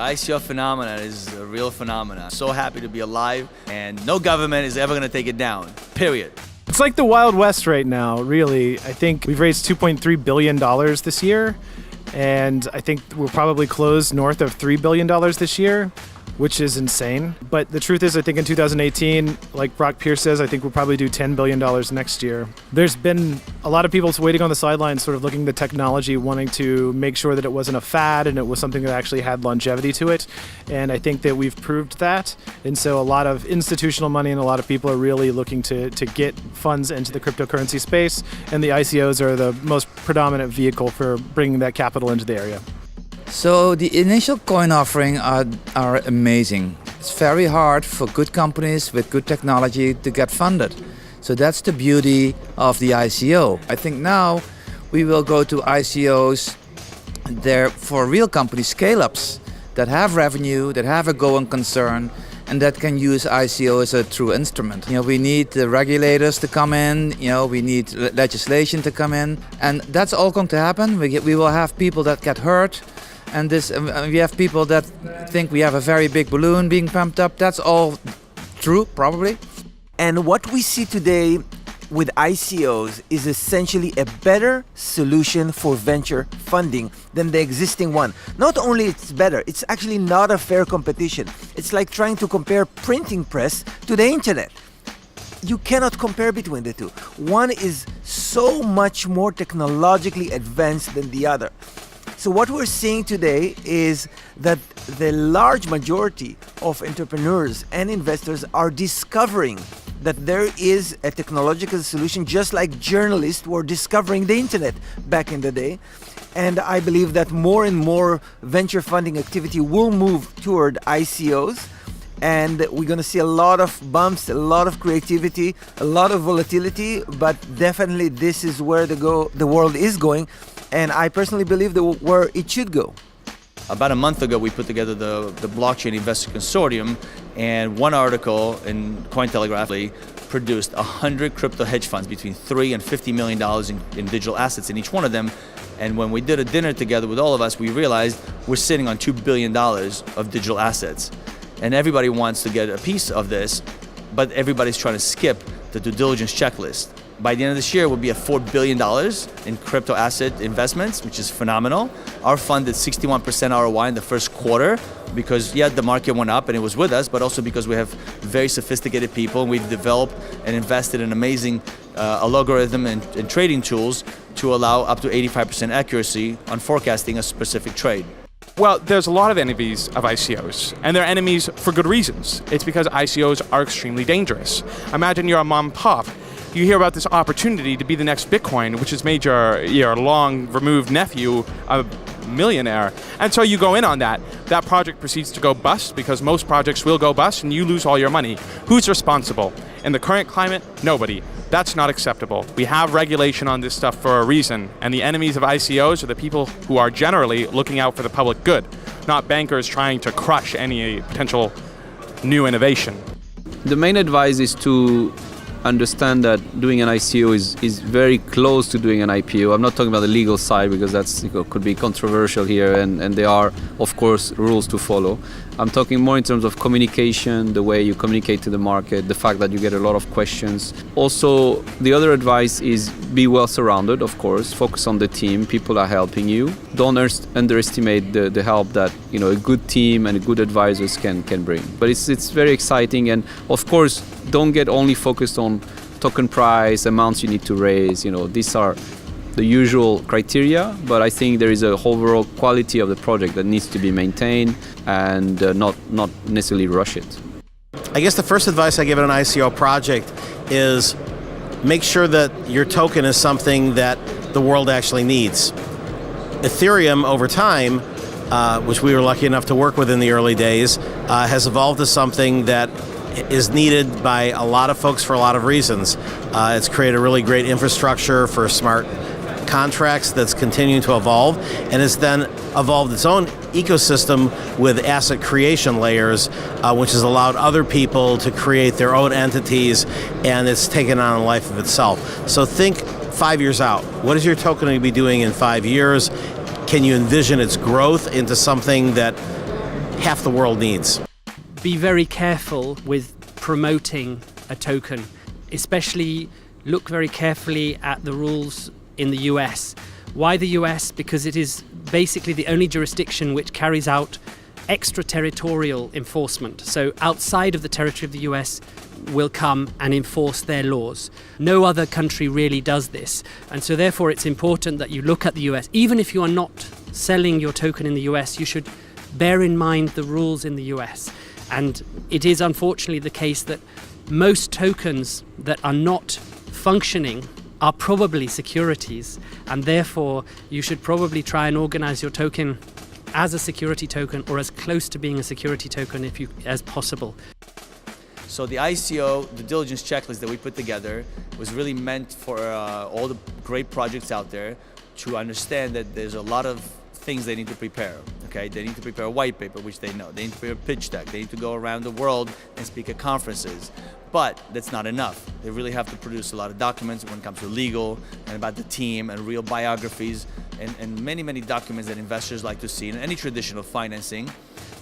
ICO phenomenon is a real phenomenon. So happy to be alive, and no government is ever going to take it down, period. It's like the Wild West right now, really. I think we've raised $2.3 billion this year, and I think we'll probably close north of $3 billion this year, which is insane. But the truth is, I think in 2018, like Brock Pierce says, I think we'll probably do $10 billion next year. There's been a lot of people waiting on the sidelines, sort of looking at the technology, wanting to make sure that it wasn't a fad and it was something that actually had longevity to it. And I think that we've proved that. And so a lot of institutional money and a lot of people are really looking to get funds into the cryptocurrency space. And the ICOs are the most predominant vehicle for bringing that capital into the area. So the initial coin offering are amazing. It's very hard for good companies with good technology to get funded. So that's the beauty of the ICO. I think now we will go to ICOs there for real company scale-ups that have revenue, that have a going concern, and that can use ICO as a true instrument. We need the regulators to come in, we need legislation to come in, and that's all going to happen. We will have people that get hurt. And we have people that think we have a very big balloon being pumped up. That's all true, probably. And what we see today with ICOs is essentially a better solution for venture funding than the existing one. Not only it's better, it's actually not a fair competition. It's like trying to compare printing press to the internet. You cannot compare between the two. One is so much more technologically advanced than the other. So what we're seeing today is that the large majority of entrepreneurs and investors are discovering that there is a technological solution, just like journalists were discovering the internet back in the day. And I believe that more and more venture funding activity will move toward ICOs. And we're going to see a lot of bumps, a lot of creativity, a lot of volatility, but definitely this is where the world is going. And I personally believe that where it should go. About a month ago, we put together the Blockchain Investor Consortium, and one article in Cointelegraph produced 100 crypto hedge funds between $3 and $50 million in digital assets in each one of them. And when we did a dinner together with all of us, we realized we're sitting on $2 billion of digital assets. And everybody wants to get a piece of this, but everybody's trying to skip the due diligence checklist. By the end of this year, we'll be at $4 billion in crypto asset investments, which is phenomenal. Our fund did 61% ROI in the first quarter because, yeah, the market went up and it was with us, but also because we have very sophisticated people and we've developed and invested in amazing algorithm and trading tools to allow up to 85% accuracy on forecasting a specific trade. Well, there's a lot of enemies of ICOs, and they're enemies for good reasons. It's because ICOs are extremely dangerous. Imagine you're a mom and pop. You hear about this opportunity to be the next Bitcoin, which has made your long-removed nephew a millionaire. And so you go in on that. That project proceeds to go bust because most projects will go bust and you lose all your money. Who's responsible? In the current climate, nobody. That's not acceptable. We have regulation on this stuff for a reason, and the enemies of ICOs are the people who are generally looking out for the public good, not bankers trying to crush any potential new innovation. The main advice is to understand that doing an ICO is very close to doing an IPO. I'm not talking about the legal side because that's could be controversial here, and there are, of course, rules to follow. I'm talking more in terms of communication, the way you communicate to the market, the fact that you get a lot of questions. Also, the other advice is be well surrounded, of course. Focus on the team. People are helping you. Don't underestimate the help that a good team and good advisors can bring. But it's very exciting, and of course, don't get only focused on token price, amounts you need to raise. These are the usual criteria, but I think there is a overall quality of the project that needs to be maintained and not necessarily rush it. I guess the first advice I give an ICO project is make sure that your token is something that the world actually needs. Ethereum over time, which we were lucky enough to work with in the early days, has evolved to something that is needed by a lot of folks for a lot of reasons. It's created a really great infrastructure for smart contracts that's continuing to evolve, and it's then evolved its own ecosystem with asset creation layers, which has allowed other people to create their own entities, and it's taken on a life of itself. So think 5 years out. What is your token going to be doing in 5 years? Can you envision its growth into something that half the world needs. Be very careful with promoting a token, especially look very carefully at the rules in the US. Why the US? Because it is basically the only jurisdiction which carries out extraterritorial enforcement. So outside of the territory of the US will come and enforce their laws. No other country really does this. And so therefore it's important that you look at the US. Even if you are not selling your token in the US, you should bear in mind the rules in the US. And it is unfortunately the case that most tokens that are not functioning are probably securities, and therefore you should probably try and organize your token as a security token or as close to being a security token as possible. So the ICO, the diligence checklist that we put together, was really meant for all the great projects out there to understand that there's a lot of things they need to prepare. Okay, they need to prepare a white paper, which they know. They need to prepare a pitch deck. They need to go around the world and speak at conferences. But that's not enough. They really have to produce a lot of documents when it comes to legal and about the team and real biographies and many, many documents that investors like to see in any traditional financing.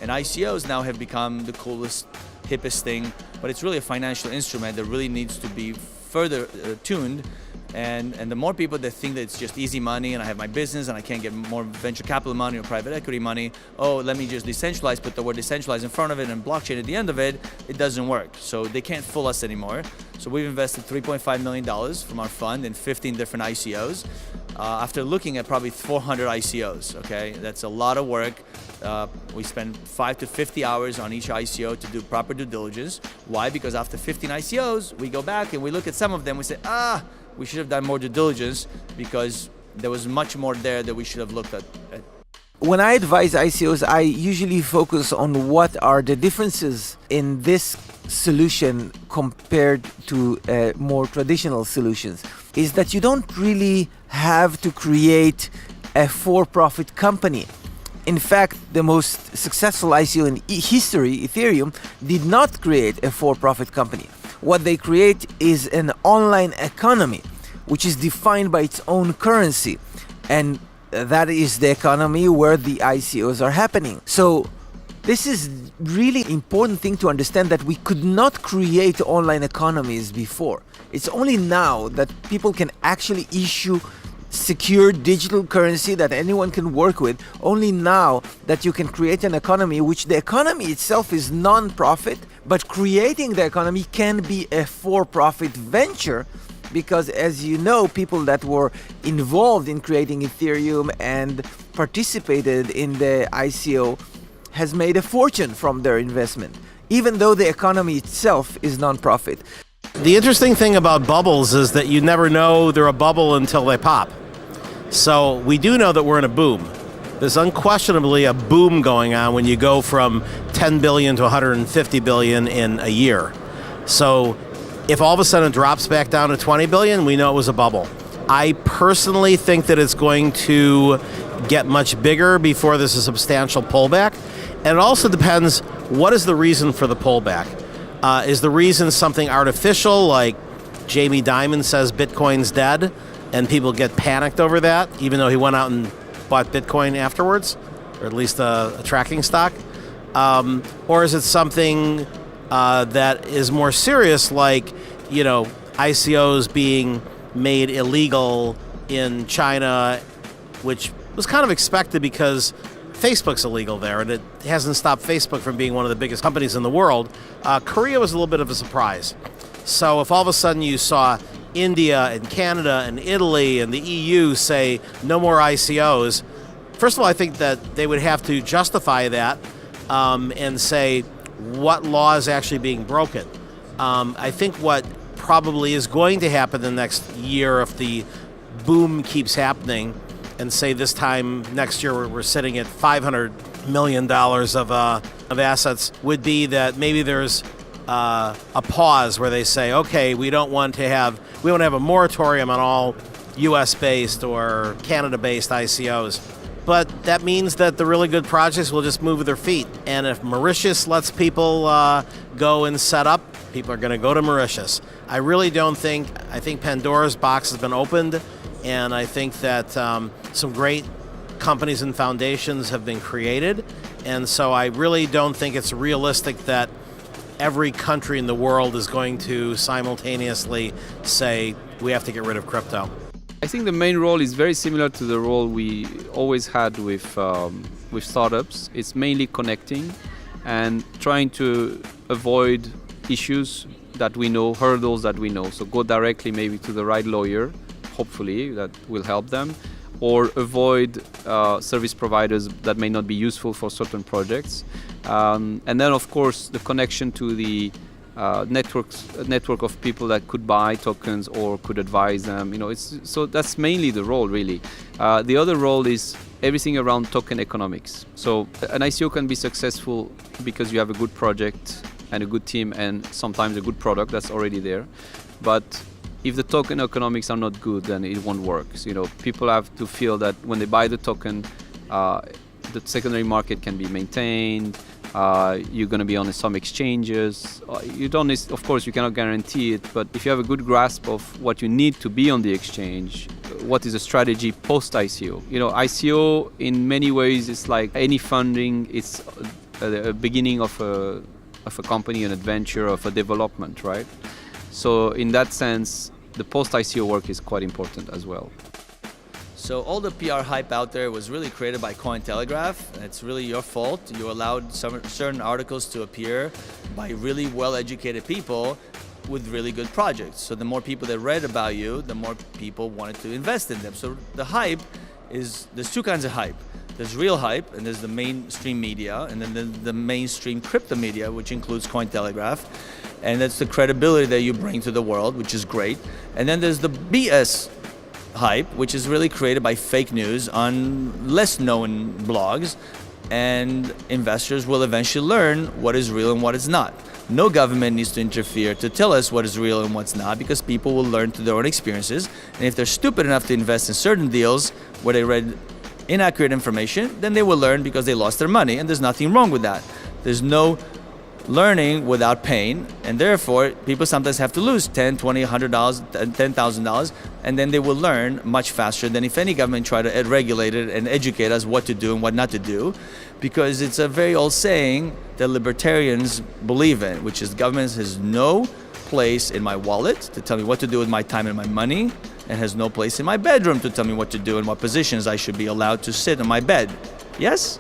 And ICOs now have become the coolest, hippest thing, but it's really a financial instrument that really needs to be further tuned. And the more people that think that it's just easy money and I have my business and I can't get more venture capital money or private equity money, oh, let me just decentralize, put the word decentralized in front of it and blockchain at the end of it, it doesn't work. So they can't fool us anymore. So we've invested $3.5 million from our fund in 15 different ICOs after looking at probably 400 ICOs, okay? That's a lot of work. We spend 5 to 50 hours on each ICO to do proper due diligence. Why? Because after 15 ICOs, we go back and we look at some of them, we say, we should have done more due diligence because there was much more there that we should have looked at. When I advise ICOs, I usually focus on what are the differences in this solution compared to more traditional solutions. Is that you don't really have to create a for-profit company. In fact, the most successful ICO in history, Ethereum, did not create a for-profit company. What they create is an online economy, which is defined by its own currency. And that is the economy where the ICOs are happening. So this is really important thing to understand, that we could not create online economies before. It's only now that people can actually issue secure digital currency that anyone can work with. Only now that you can create an economy, which the economy itself is non-profit, but creating the economy can be a for-profit venture, because as you know, people that were involved in creating Ethereum and participated in the ICO has made a fortune from their investment, even though the economy itself is non-profit. The interesting thing about bubbles is that you never know they're a bubble until they pop. So we do know that we're in a boom. There's unquestionably a boom going on when you go from 10 billion to 150 billion in a year. So if all of a sudden it drops back down to 20 billion, we know it was a bubble. I personally think that it's going to get much bigger before there's a substantial pullback. And it also depends, what is the reason for the pullback? Is the reason something artificial, like Jamie Dimon says Bitcoin's dead, and people get panicked over that, even though he went out and bought Bitcoin afterwards, or at least a tracking stock? Or is it something that is more serious, like, you know, ICOs being made illegal in China, which was kind of expected because Facebook's illegal there, and it hasn't stopped Facebook from being one of the biggest companies in the world. Korea was a little bit of a surprise. So if all of a sudden you saw India and Canada and Italy and the EU say no more ICOs, first of all, I think that they would have to justify that and say what law is actually being broken. I think what probably is going to happen the next year, if the boom keeps happening, and say this time next year we're sitting at $500 million of assets, would be that maybe there's a pause where they say, okay, we don't want to have a moratorium on all US-based or Canada-based ICOs. But that means that the really good projects will just move with their feet. And if Mauritius lets people go and set up, people are going to go to Mauritius. I think Pandora's box has been opened, and I think that some great companies and foundations have been created. And so I really don't think it's realistic that every country in the world is going to simultaneously say we have to get rid of crypto. I think the main role is very similar to the role we always had with startups. It's mainly connecting and trying to avoid issues that we know, hurdles that we know. So go directly maybe to the right lawyer, hopefully that will help them, or avoid service providers that may not be useful for certain projects. And then of course the connection to the network of people that could buy tokens or could advise them. So that's mainly the role, really. The other role is everything around token economics. So an ICO can be successful because you have a good project and a good team and sometimes a good product that's already there. But if the token economics are not good, then it won't work. So, people have to feel that when they buy the token, the secondary market can be maintained. You're going to be on some exchanges. You don't, of course, you cannot guarantee it, but if you have a good grasp of what you need to be on the exchange, what is a strategy post-ICO? ICO in many ways is like any funding. It's a beginning of a company, an adventure, of a development, right? So in that sense, the post-ICO work is quite important as well. So all the PR hype out there was really created by Cointelegraph. It's really your fault. You allowed certain articles to appear by really well-educated people with really good projects. So the more people that read about you, the more people wanted to invest in them. So the hype there's two kinds of hype. There's real hype, and there's the mainstream media, and then there's the mainstream crypto media, which includes Cointelegraph. And that's the credibility that you bring to the world, which is great. And then there's the BS hype, which is really created by fake news on less known blogs, and investors will eventually learn what is real and what is not. No government needs to interfere to tell us what is real and what's not, because people will learn through their own experiences. And if they're stupid enough to invest in certain deals where they read inaccurate information, then they will learn because they lost their money, and there's nothing wrong with that. There's no learning without pain, and therefore people sometimes have to lose $10, $20, $100, $10,000, and then they will learn much faster than if any government tried to regulate it and educate us what to do and what not to do, because it's a very old saying that libertarians believe in, which is government has no place in my wallet to tell me what to do with my time and my money, and has no place in my bedroom to tell me what to do and what positions I should be allowed to sit on my bed. Yes?